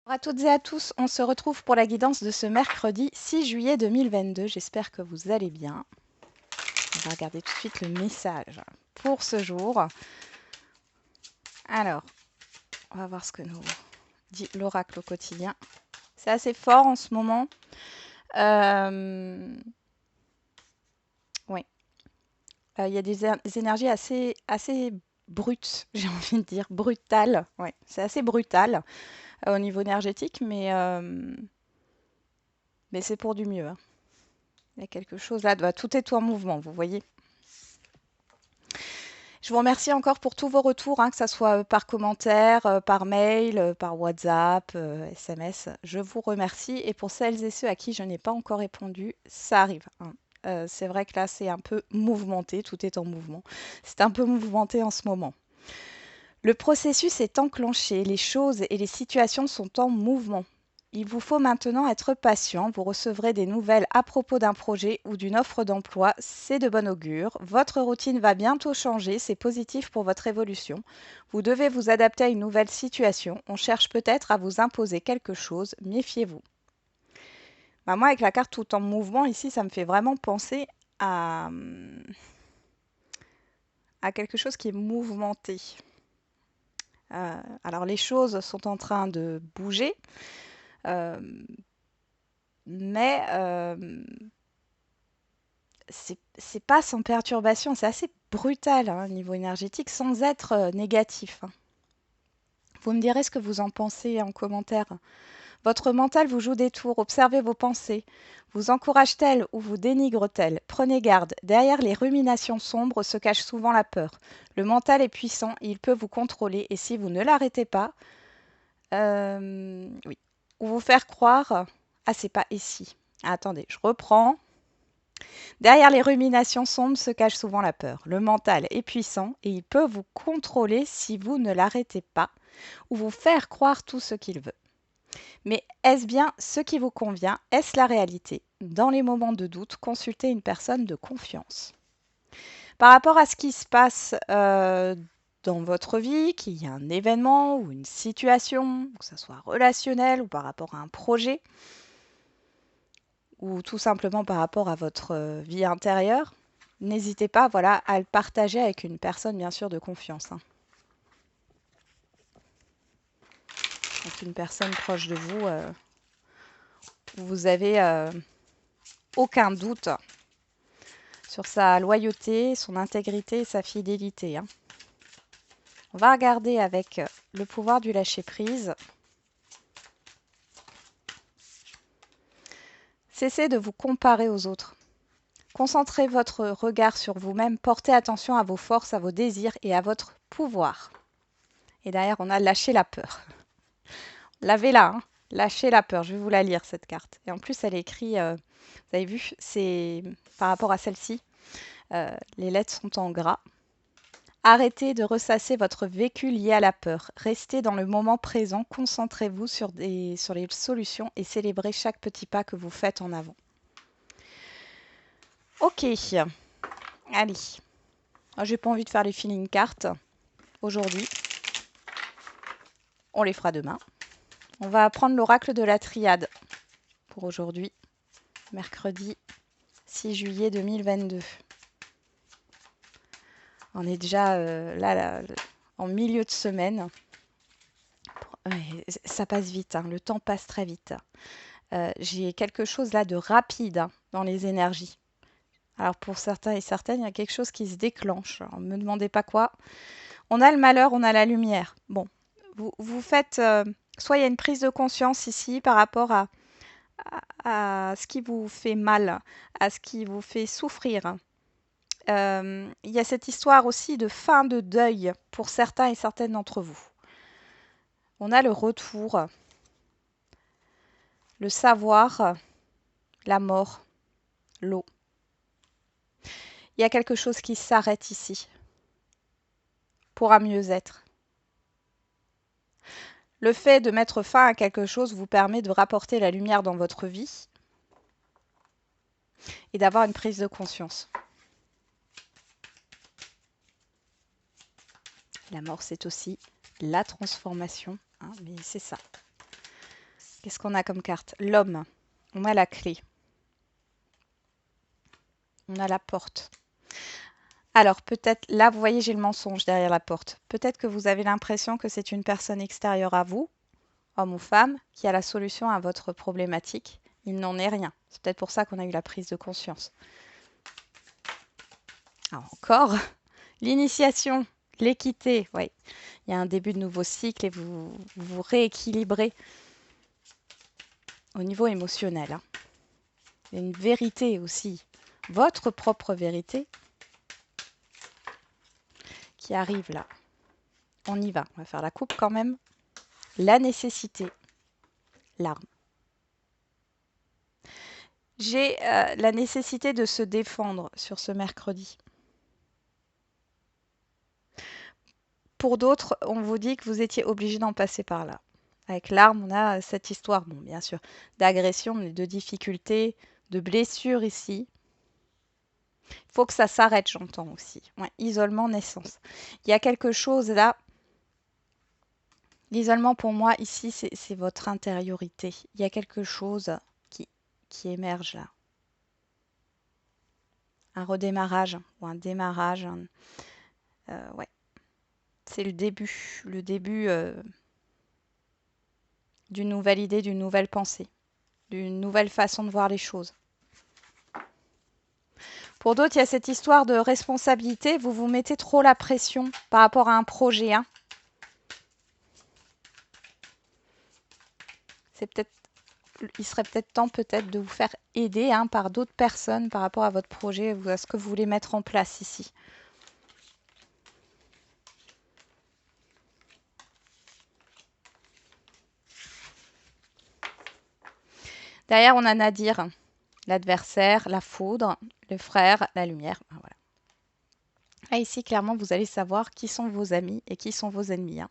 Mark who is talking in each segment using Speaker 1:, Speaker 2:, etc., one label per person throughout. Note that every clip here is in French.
Speaker 1: Bonjour à toutes et à tous, on se retrouve pour la guidance de ce mercredi 6 juillet 2022. J'espère que vous allez bien. On va regarder tout de suite le message pour ce jour. Alors, on va voir ce que nous dit l'oracle au quotidien. C'est assez fort en ce moment. Oui, il y a des énergies assez brutes, j'ai envie de dire, brutales. Ouais, c'est assez brutal au niveau énergétique, mais c'est pour du mieux, hein. Il y a quelque chose là, tout est en mouvement, vous voyez. Je vous remercie encore pour tous vos retours, hein, que ce soit par commentaire, par mail, par WhatsApp, SMS. Je vous remercie. Et pour celles et ceux à qui je n'ai pas encore répondu, ça arrive, hein. C'est vrai que là, c'est un peu mouvementé, tout est en mouvement. C'est un peu mouvementé en ce moment. Le processus est enclenché, les choses et les situations sont en mouvement. Il vous faut maintenant être patient, vous recevrez des nouvelles à propos d'un projet ou d'une offre d'emploi, c'est de bon augure. Votre routine va bientôt changer, c'est positif pour votre évolution. Vous devez vous adapter à une nouvelle situation, on cherche peut-être à vous imposer quelque chose, méfiez-vous. Bah, moi, avec la carte tout en mouvement, ici, ça me fait vraiment penser à, à quelque chose qui est mouvementé. Alors les choses sont en train de bouger, euh, mais c'est pas sans perturbation, c'est assez brutal, hein, au niveau énergétique, sans être négatif, hein. Vous me direz ce que vous en pensez en commentaire. Votre mental vous joue des tours, observez vos pensées. Vous encourage-t-elle ou vous dénigre-t-elle? Prenez garde, derrière les ruminations sombres se cache souvent la peur. Le mental est puissant, il peut vous contrôler et si vous ne l'arrêtez pas, oui, ou vous faire croire, ah c'est pas ici. Ah, attendez, je reprends. Derrière les ruminations sombres se cache souvent la peur. Le mental est puissant et il peut vous contrôler si vous ne l'arrêtez pas ou vous faire croire tout ce qu'il veut. Mais est-ce bien ce qui vous convient? Est-ce la réalité? Dans les moments de doute, consultez une personne de confiance. Par rapport à ce qui se passe dans votre vie, qu'il y ait un événement ou une situation, que ce soit relationnel ou par rapport à un projet, ou tout simplement par rapport à votre vie intérieure, n'hésitez pas, voilà, à le partager avec une personne bien sûr de confiance, hein. Donc une personne proche de vous, vous avez aucun doute sur sa loyauté, son intégrité et sa fidélité, hein. On va regarder avec le pouvoir du lâcher-prise. Cessez de vous comparer aux autres. Concentrez votre regard sur vous-même, portez attention à vos forces, à vos désirs et à votre pouvoir. Et derrière, on a lâché la peur. Lavez-la, hein. Lâchez la peur. Je vais vous la lire, cette carte. Et en plus, elle est écrite, vous avez vu, c'est par rapport à celle-ci, les lettres sont en gras. Arrêtez de ressasser votre vécu lié à la peur. Restez dans le moment présent, concentrez-vous sur les solutions et célébrez chaque petit pas que vous faites en avant. Ok, allez. J'ai pas envie de faire les feeling cartes aujourd'hui. On les fera demain. On va prendre l'oracle de la triade pour aujourd'hui, mercredi 6 juillet 2022. On est déjà là, en milieu de semaine. Ouais, ça passe vite, hein, le temps passe très vite. J'ai quelque chose là de rapide, hein, dans les énergies. Alors pour certains et certaines, il y a quelque chose qui se déclenche. Alors, ne me demandez pas quoi. On a le malheur, on a la lumière. Bon, vous faites... soit il y a une prise de conscience ici par rapport à ce qui vous fait mal, à ce qui vous fait souffrir. Il y a cette histoire aussi de fin de deuil pour certains et certaines d'entre vous. On a le retour, le savoir, la mort, l'eau. Il y a quelque chose qui s'arrête ici pour un mieux-être. Le fait de mettre fin à quelque chose vous permet de rapporter la lumière dans votre vie et d'avoir une prise de conscience. La mort, c'est aussi la transformation, hein, mais c'est ça. Qu'est-ce qu'on a comme carte? L'homme. On a la clé. On a la porte. Alors peut-être, là vous voyez j'ai le mensonge derrière la porte. Peut-être que vous avez l'impression que c'est une personne extérieure à vous, homme ou femme, qui a la solution à votre problématique. Il n'en est rien. C'est peut-être pour ça qu'on a eu la prise de conscience. Ah, encore, l'initiation, l'équité, oui. Il y a un début de nouveau cycle et vous vous rééquilibrez au niveau émotionnel. Hein. Il y a une vérité aussi, votre propre vérité qui arrive là. On y va, on va faire la coupe quand même. La nécessité, l'arme. J'ai la nécessité de se défendre sur ce mercredi. Pour d'autres, on vous dit que vous étiez obligé d'en passer par là. Avec l'arme, on a cette histoire, bon, bien sûr, d'agression, mais de difficultés, de blessures ici. Il faut que ça s'arrête, j'entends aussi. Ouais, isolement, naissance. Il y a quelque chose là. L'isolement, pour moi, ici, c'est votre intériorité. Il y a quelque chose qui émerge là. Un redémarrage ou un démarrage. Ouais. C'est le début d'une nouvelle idée, d'une nouvelle pensée, d'une nouvelle façon de voir les choses. Pour d'autres, il y a cette histoire de responsabilité. Vous vous mettez trop la pression par rapport à un projet. Hein. Il serait peut-être temps de vous faire aider par d'autres personnes par rapport à votre projet, à ce que vous voulez mettre en place ici. Derrière, on a Nadir, l'adversaire, la foudre, le frère, la lumière. Voilà. Là, ici, clairement, vous allez savoir qui sont vos amis et qui sont vos ennemis. Hein.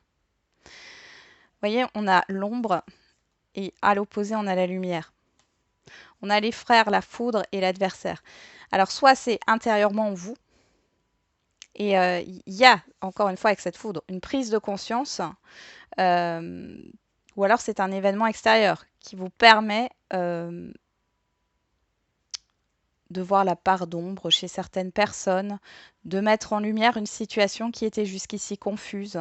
Speaker 1: Vous voyez, on a l'ombre et à l'opposé, on a la lumière. On a les frères, la foudre et l'adversaire. Alors, soit c'est intérieurement en vous, et il y a, encore une fois, avec cette foudre, une prise de conscience, ou alors c'est un événement extérieur qui vous permet de voir la part d'ombre chez certaines personnes, de mettre en lumière une situation qui était jusqu'ici confuse.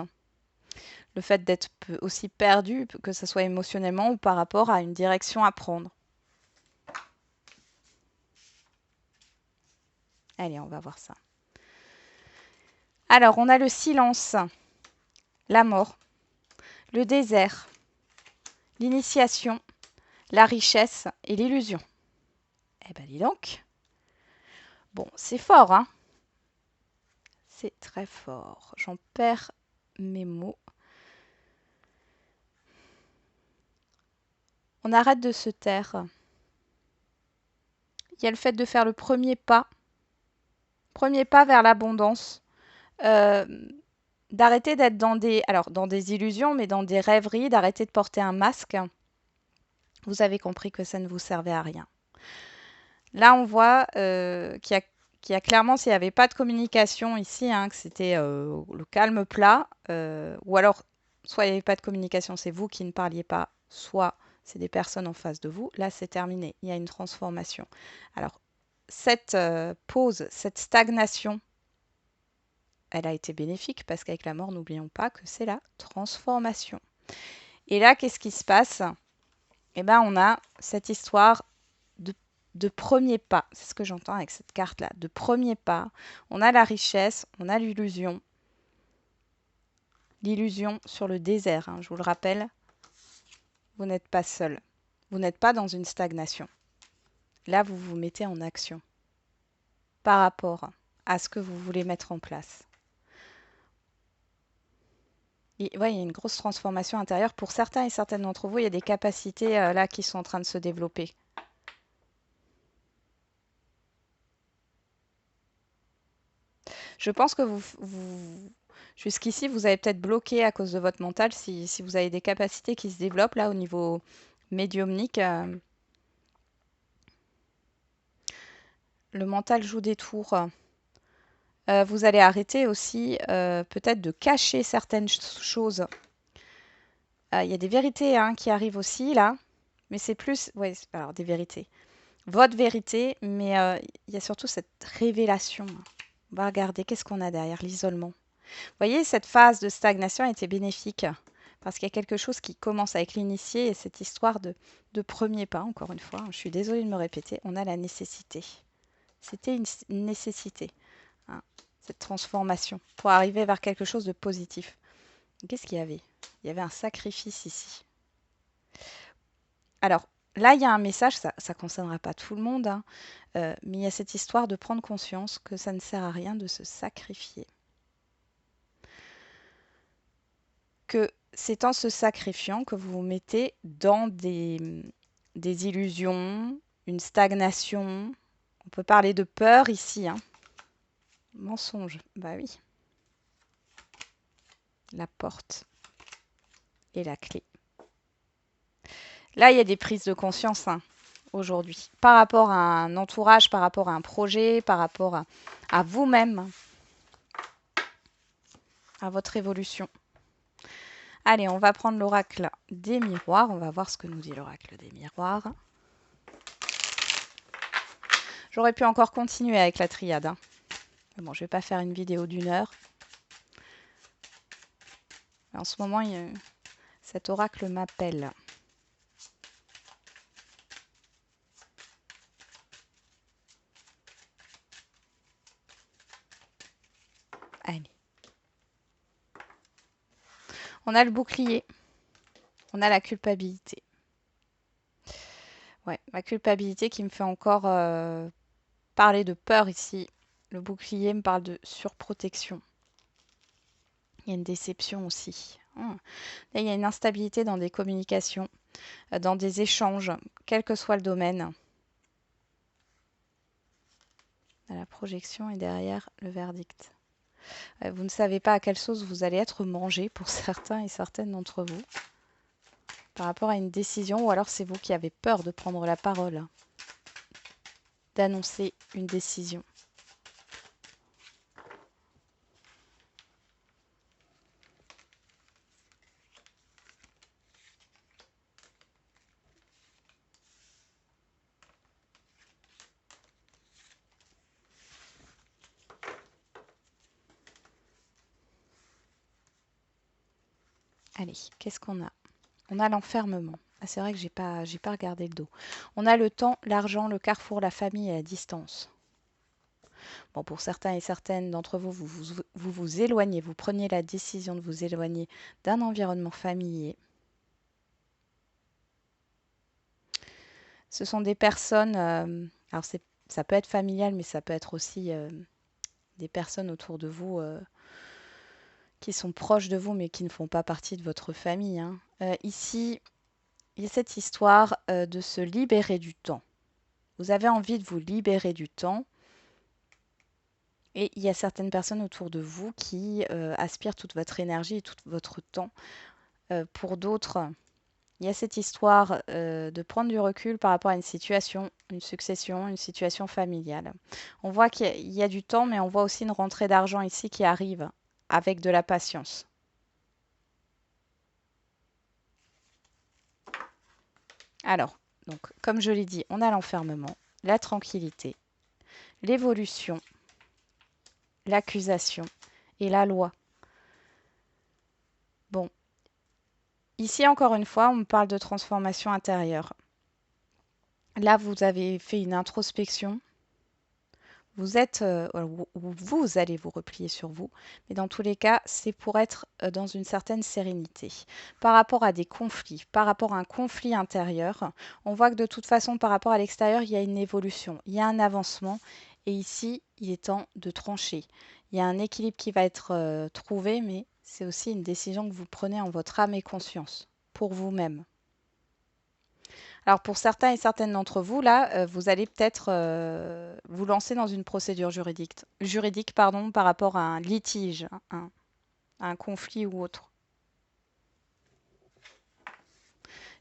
Speaker 1: Le fait d'être aussi perdu, que ce soit émotionnellement ou par rapport à une direction à prendre. Allez, on va voir ça. Alors, on a le silence, la mort, le désert, l'initiation, la richesse et l'illusion. Eh ben, dis donc. Bon, c'est fort, hein? C'est très fort. J'en perds mes mots. On arrête de se taire. Il y a le fait de faire le premier pas vers l'abondance. D'arrêter d'être dans des illusions, mais dans des rêveries, d'arrêter de porter un masque. Vous avez compris que ça ne vous servait à rien. Là, on voit qu'il y a clairement, s'il n'y avait pas de communication ici, que c'était le calme plat, ou alors, soit il n'y avait pas de communication, c'est vous qui ne parliez pas, soit c'est des personnes en face de vous. Là, c'est terminé. Il y a une transformation. Alors, cette pause, cette stagnation, elle a été bénéfique parce qu'avec la mort, n'oublions pas que c'est la transformation. Et là, qu'est-ce qui se passe? Eh bien, on a cette histoire de premier pas. C'est ce que j'entends avec cette carte-là. De premier pas. On a la richesse, on a l'illusion. L'illusion sur le désert, je vous le rappelle. Vous n'êtes pas seul. Vous n'êtes pas dans une stagnation. Là, vous vous mettez en action par rapport à ce que vous voulez mettre en place. Et, ouais, il y a une grosse transformation intérieure. Pour certains et certaines d'entre vous, il y a des capacités là qui sont en train de se développer. Je pense que jusqu'ici, vous avez peut-être bloqué à cause de votre mental. Si vous avez des capacités qui se développent là au niveau médiumnique, le mental joue des tours. Vous allez arrêter aussi peut-être de cacher certaines choses. Il y a des vérités qui arrivent aussi là. Mais c'est plus, ouais, alors des vérités. Votre vérité, mais il y a surtout cette révélation. On va regarder qu'est-ce qu'on a derrière l'isolement. Vous voyez, cette phase de stagnation a été bénéfique parce qu'il y a quelque chose qui commence avec l'initié et cette histoire de premier pas, encore une fois. Je suis désolée de me répéter, on a la nécessité. C'était une nécessité, hein, cette transformation, pour arriver vers quelque chose de positif. Qu'est-ce qu'il y avait? Il y avait un sacrifice ici. Alors, là, il y a un message, ça ne concernera pas tout le monde, hein, mais il y a cette histoire de prendre conscience que ça ne sert à rien de se sacrifier. Que c'est en se sacrifiant que vous vous mettez dans des illusions, une stagnation. On peut parler de peur ici, hein. Mensonge, bah oui. La porte et la clé. Là, il y a des prises de conscience, hein, aujourd'hui, par rapport à un entourage, par rapport à un projet, par rapport à vous-même, à votre évolution. Allez, on va prendre l'oracle des miroirs. On va voir ce que nous dit l'oracle des miroirs. J'aurais pu encore continuer avec la triade, hein. Mais bon, je ne vais pas faire une vidéo d'1 heure. En ce moment, cet oracle m'appelle. Allez. On a le bouclier. On a la culpabilité. Ouais, la culpabilité qui me fait encore parler de peur ici. Le bouclier me parle de surprotection. Il y a une déception aussi. Là, il y a une instabilité dans des communications, dans des échanges, quel que soit le domaine. La projection est derrière le verdict. Vous ne savez pas à quelle sauce vous allez être mangé pour certains et certaines d'entre vous par rapport à une décision, ou alors c'est vous qui avez peur de prendre la parole, d'annoncer une décision. Allez, qu'est-ce qu'on a? On a l'enfermement. Ah, c'est vrai que j'ai pas regardé le dos. On a le temps, l'argent, le carrefour, la famille et la distance. Bon, pour certains et certaines d'entre vous, vous éloignez, vous preniez la décision de vous éloigner d'un environnement familier. Ce sont des personnes, alors ça peut être familial, mais ça peut être aussi des personnes autour de vous qui sont proches de vous, mais qui ne font pas partie de votre famille, hein. Ici, il y a cette histoire de se libérer du temps. Vous avez envie de vous libérer du temps. Et il y a certaines personnes autour de vous qui aspirent toute votre énergie et tout votre temps. Pour d'autres, il y a cette histoire de prendre du recul par rapport à une situation, une succession, une situation familiale. On voit qu'il y a du temps, mais on voit aussi une rentrée d'argent ici qui arrive avec de la patience. Alors, donc, comme je l'ai dit, on a l'enfermement, la tranquillité, l'évolution, l'accusation et la loi. Bon, ici encore une fois, on me parle de transformation intérieure. Là, vous avez fait une introspection. Vous allez vous replier sur vous, mais dans tous les cas, c'est pour être dans une certaine sérénité. Par rapport à des conflits, par rapport à un conflit intérieur, on voit que de toute façon, par rapport à l'extérieur, il y a une évolution, il y a un avancement, et ici, il est temps de trancher. Il y a un équilibre qui va être trouvé, mais c'est aussi une décision que vous prenez en votre âme et conscience, pour vous-même. Alors pour certains et certaines d'entre vous, là, vous allez peut-être vous lancer dans une procédure juridique pardon, par rapport à un litige, à un conflit ou autre.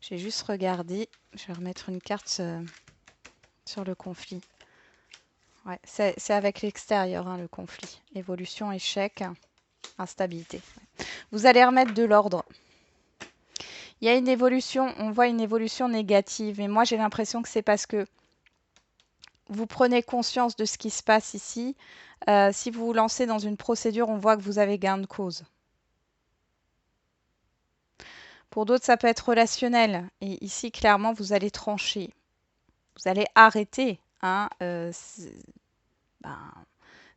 Speaker 1: Je vais juste regarder, je vais remettre une carte sur le conflit. Ouais, c'est avec l'extérieur, hein, le conflit. Évolution, échec, instabilité. Vous allez remettre de l'ordre. Il y a une évolution, on voit une évolution négative. Et moi, j'ai l'impression que c'est parce que vous prenez conscience de ce qui se passe ici. Si vous vous lancez dans une procédure, on voit que vous avez gain de cause. Pour d'autres, ça peut être relationnel. Et ici, clairement, vous allez trancher. Vous allez arrêter hein, ben,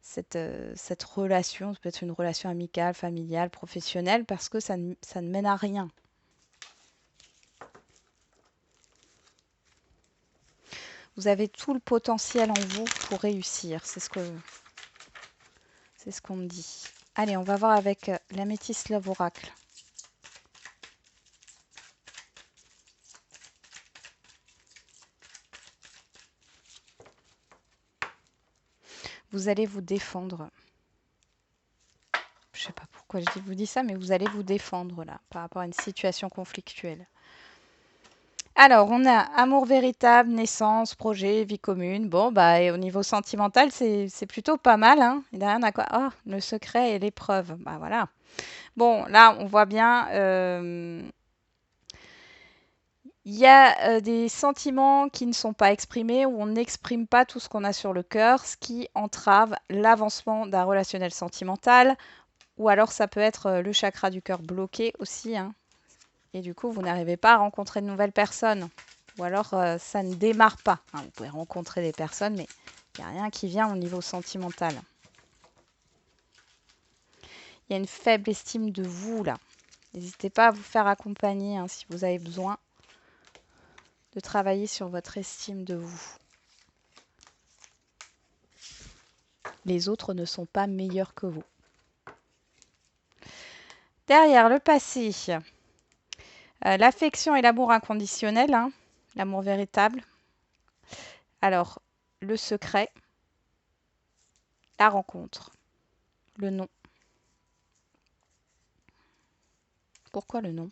Speaker 1: cette relation. Ça peut être une relation amicale, familiale, professionnelle, parce que ça ne mène à rien. Vous avez tout le potentiel en vous pour réussir. C'est ce qu'on me dit. Allez, on va voir avec l'améthyste Love Oracle. Vous allez vous défendre. Je sais pas pourquoi je vous dis ça, mais vous allez vous défendre là, par rapport à une situation conflictuelle. Alors, on a amour véritable, naissance, projet, vie commune. Bon, bah, et au niveau sentimental, c'est plutôt pas mal. Hein. Et derrière, on a quoi? Oh, le secret et l'épreuve. Bah voilà. Bon, là, on voit bien. Il y a des sentiments qui ne sont pas exprimés, où on n'exprime pas tout ce qu'on a sur le cœur, ce qui entrave l'avancement d'un relationnel sentimental. Ou alors, ça peut être le chakra du cœur bloqué aussi. Hein. Et du coup, vous n'arrivez pas à rencontrer de nouvelles personnes. Ou alors, ça ne démarre pas. Hein, vous pouvez rencontrer des personnes, mais il n'y a rien qui vient au niveau sentimental. Il y a une faible estime de vous, là. N'hésitez pas à vous faire accompagner hein, si vous avez besoin de travailler sur votre estime de vous. Les autres ne sont pas meilleurs que vous. Derrière le passé, l'affection et l'amour inconditionnel, hein, l'amour véritable. Alors, le secret, la rencontre, le nom. Pourquoi le nom?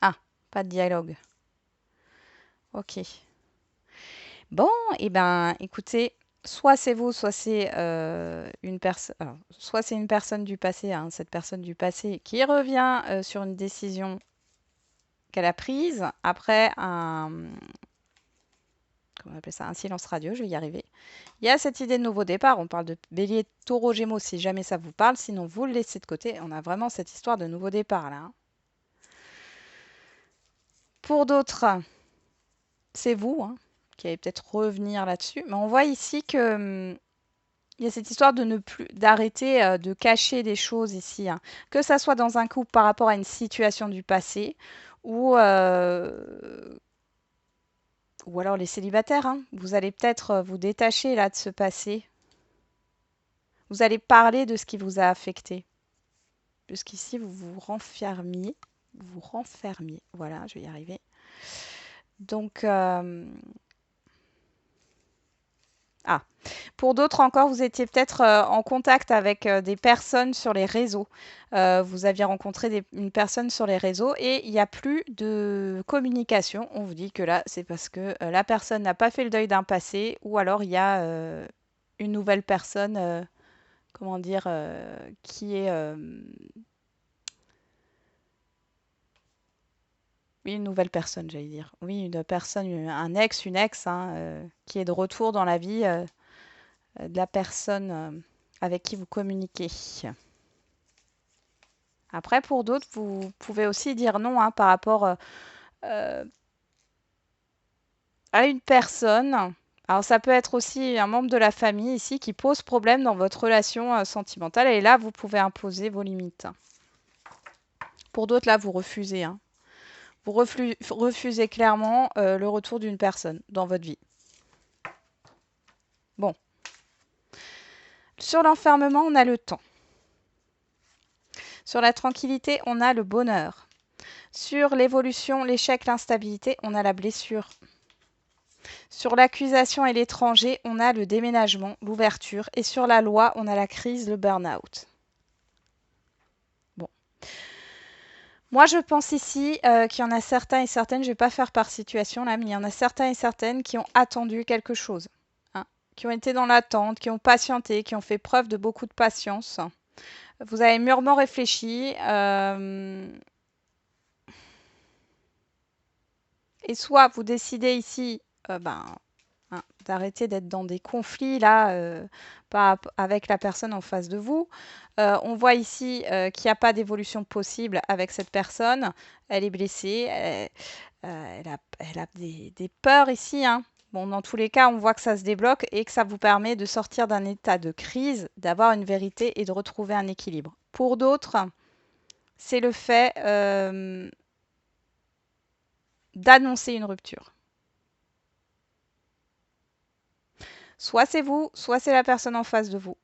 Speaker 1: Ah, pas de dialogue. Ok. Bon, et ben, écoutez, soit c'est vous, soit c'est une personne, soit c'est une personne du passé, hein, cette personne du passé qui revient sur une décision qu'elle a prise après comment on appelle ça, un silence radio, je vais y arriver. Il y a cette idée de nouveau départ, on parle de bélier, taureau, gémeaux, si jamais ça vous parle, sinon vous le laissez de côté, on a vraiment cette histoire de nouveau départ là. Hein. Pour d'autres, c'est vous hein, qui allez peut-être revenir là-dessus, mais on voit ici que il y a cette histoire de ne plus d'arrêter de cacher des choses ici, hein. Que ça soit dans un couple par rapport à une situation du passé ou alors les célibataires, hein. Vous allez peut-être vous détacher là de ce passé. Vous allez parler de ce qui vous a affecté. Jusqu'ici, vous vous renfermiez. Vous renfermiez. Voilà, je vais y arriver. Donc, pour d'autres encore, vous étiez peut-être en contact avec des personnes sur les réseaux. Vous aviez rencontré une personne sur les réseaux et il n'y a plus de communication. On vous dit que là, c'est parce que la personne n'a pas fait le deuil d'un passé ou alors il y a une nouvelle personne, comment dire, qui est... oui, une nouvelle personne, j'allais dire. Oui, une personne, un ex, une ex, hein, qui est de retour dans la vie de la personne avec qui vous communiquez. Après, pour d'autres, vous pouvez aussi dire non hein, par rapport à une personne. Alors, ça peut être aussi un membre de la famille ici qui pose problème dans votre relation sentimentale. Et là, vous pouvez imposer vos limites. Pour d'autres, là, vous refusez. Hein. Vous refusez clairement le retour d'une personne dans votre vie. Bon. Sur l'enfermement, on a le temps. Sur la tranquillité, on a le bonheur. Sur l'évolution, l'échec, l'instabilité, on a la blessure. Sur l'accusation et l'étranger, on a le déménagement, l'ouverture. Et sur la loi, on a la crise, le burn-out. Bon. Moi, je pense ici qu'il y en a certains et certaines, je ne vais pas faire par situation là, mais il y en a certains et certaines qui ont attendu quelque chose. Hein, qui ont été dans l'attente, qui ont patienté, qui ont fait preuve de beaucoup de patience. Vous avez mûrement réfléchi. Et soit vous décidez ici d'arrêter d'être dans des conflits là avec la personne en face de vous. On voit ici qu'il n'y a pas d'évolution possible avec cette personne. Elle est blessée, elle a des peurs ici, hein. Bon, dans tous les cas, on voit que ça se débloque et que ça vous permet de sortir d'un état de crise, d'avoir une vérité et de retrouver un équilibre. Pour d'autres, c'est le fait d'annoncer une rupture. Soit c'est vous, soit c'est la personne en face de vous.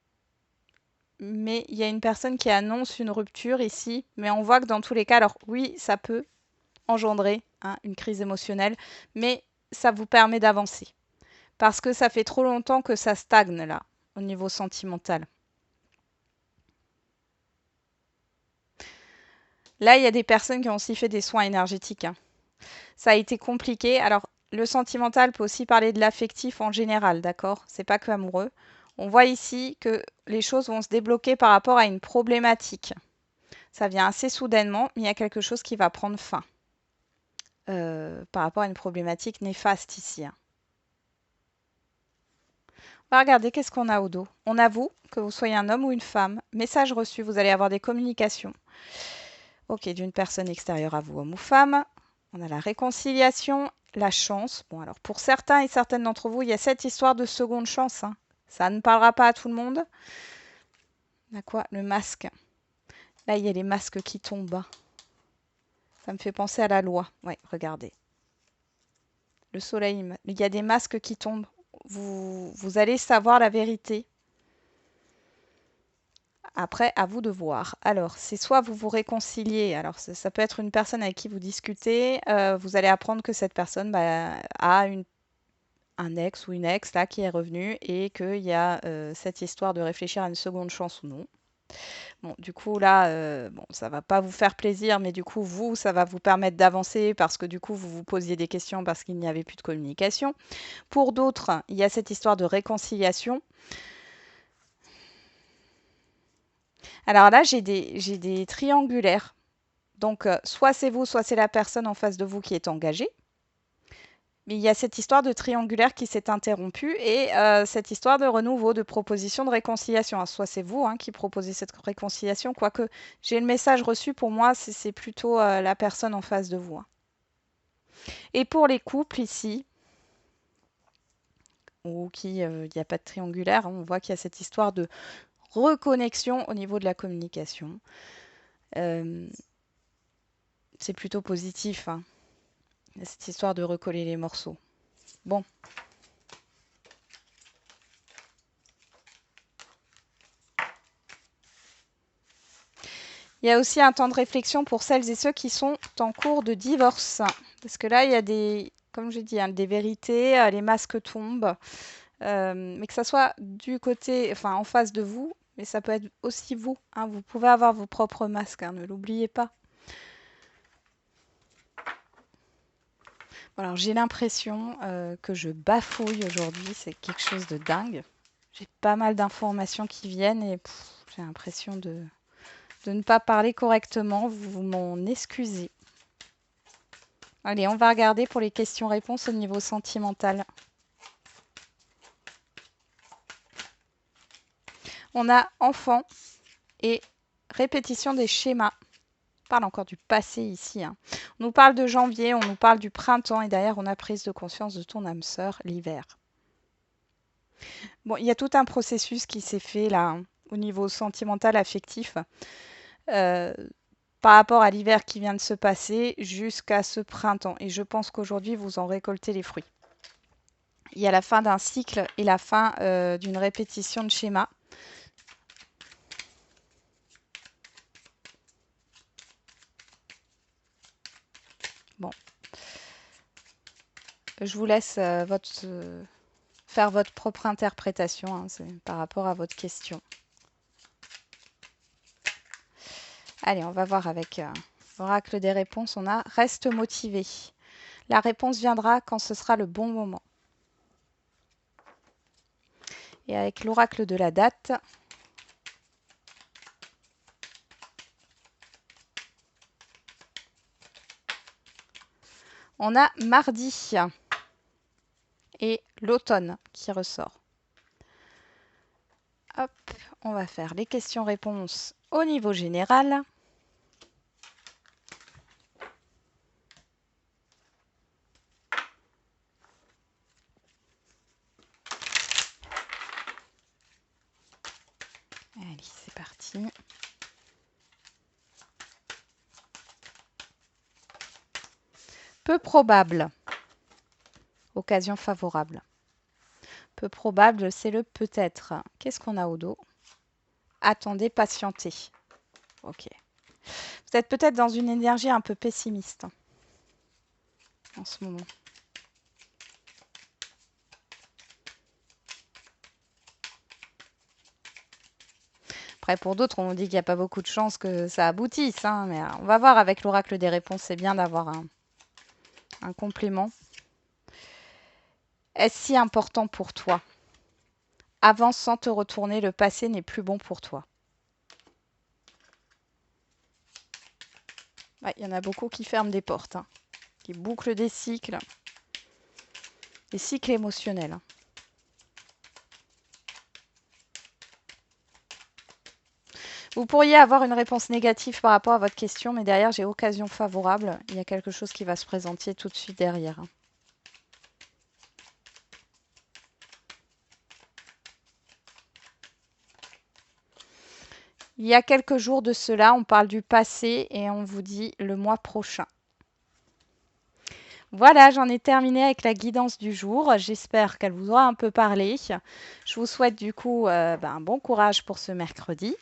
Speaker 1: Mais il y a une personne qui annonce une rupture ici, mais on voit que dans tous les cas, alors oui, ça peut engendrer une crise émotionnelle, mais ça vous permet d'avancer. Parce que ça fait trop longtemps que ça stagne là, au niveau sentimental. Là, il y a des personnes qui ont aussi fait des soins énergétiques, hein. Ça a été compliqué. Alors, le sentimental peut aussi parler de l'affectif en général, d'accord? C'est pas que amoureux. On voit ici que les choses vont se débloquer par rapport à une problématique. Ça vient assez soudainement, mais il y a quelque chose qui va prendre fin. Par rapport à une problématique néfaste ici, hein. On va regarder qu'est-ce qu'on a au dos. On a vous, que vous soyez un homme ou une femme. Message reçu, vous allez avoir des communications. Ok, d'une personne extérieure à vous, homme ou femme. On a la réconciliation, la chance. Bon, alors pour certains et certaines d'entre vous, il y a cette histoire de seconde chance, hein. Ça ne parlera pas à tout le monde. On a quoi? Le masque. Là, il y a les masques qui tombent. Ça me fait penser à la loi. Ouais, regardez. Le soleil, il y a des masques qui tombent. Vous allez savoir la vérité. Après, à vous de voir. Alors, c'est soit vous vous réconciliez, alors ça peut être une personne avec qui vous discutez, vous allez apprendre que cette personne a un ex ou une ex là qui est revenu et qu'il y a cette histoire de réfléchir à une seconde chance ou non. Bon, du coup, là, bon, ça va pas vous faire plaisir, mais du coup, vous, ça va vous permettre d'avancer parce que du coup, vous vous posiez des questions parce qu'il n'y avait plus de communication. Pour d'autres, il y a cette histoire de réconciliation. Alors là, j'ai des triangulaires. Donc, soit c'est vous, soit c'est la personne en face de vous qui est engagée. Mais il y a cette histoire de triangulaire qui s'est interrompue et cette histoire de renouveau, de proposition de réconciliation. Alors, soit c'est vous qui proposez cette réconciliation, quoique j'ai le message reçu, pour moi, c'est plutôt la personne en face de vous, hein. Et pour les couples ici, où il n'y a pas de triangulaire, on voit qu'il y a cette histoire de reconnexion au niveau de la communication. C'est plutôt positif, hein, cette histoire de recoller les morceaux. Bon. Il y a aussi un temps de réflexion pour celles et ceux qui sont en cours de divorce. Parce que là, il y a des, comme j'ai dit, des vérités, les masques tombent. Mais que ça soit du côté, enfin en face de vous, mais ça peut être aussi vous, hein. Vous pouvez avoir vos propres masques, hein, ne l'oubliez pas. Bon, alors j'ai l'impression que je bafouille aujourd'hui, c'est quelque chose de dingue. J'ai pas mal d'informations qui viennent et j'ai l'impression de ne pas parler correctement. Vous m'en excusez. Allez, on va regarder pour les questions-réponses au niveau sentimental. On a enfant et répétition des schémas. On parle encore du passé ici, hein. On nous parle de janvier, on nous parle du printemps et derrière on a prise de conscience de ton âme sœur, l'hiver. Bon, il y a tout un processus qui s'est fait là, hein, au niveau sentimental, affectif, par rapport à l'hiver qui vient de se passer jusqu'à ce printemps. Et je pense qu'aujourd'hui, vous en récoltez les fruits. Il y a la fin d'un cycle et la fin d'une répétition de schéma. Bon. Je vous laisse faire votre propre interprétation, hein, par rapport à votre question. Allez, on va voir avec l'oracle des réponses. On a « Reste motivé ». La réponse viendra quand ce sera le bon moment. Et avec l'oracle de la date, On a mardi et l'automne qui ressort. Hop, on va faire les questions-réponses au niveau général. Allez, c'est parti. Peu probable. Occasion favorable. Peu probable, c'est le peut-être. Qu'est-ce qu'on a au dos? Attendez, patientez. Ok. Vous êtes peut-être dans une énergie un peu pessimiste en ce moment. Après, pour d'autres, on dit qu'il n'y a pas beaucoup de chances que ça aboutisse. Hein, mais on va voir avec l'oracle des réponses. C'est bien d'avoir un complément. Est-ce si important pour toi? Avance sans te retourner, le passé n'est plus bon pour toi. Ouais, y en a beaucoup qui ferment des portes, hein, qui bouclent des cycles émotionnels. Hein. Vous pourriez avoir une réponse négative par rapport à votre question, mais derrière, j'ai occasion favorable. Il y a quelque chose qui va se présenter tout de suite derrière. Hein. Il y a quelques jours de cela, on parle du passé et on vous dit le mois prochain. Voilà, j'en ai terminé avec la guidance du jour. J'espère qu'elle vous aura un peu parlé. Je vous souhaite du coup un bon courage pour ce mercredi.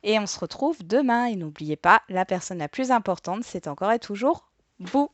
Speaker 1: Et on se retrouve demain. Et n'oubliez pas, la personne la plus importante, c'est encore et toujours vous.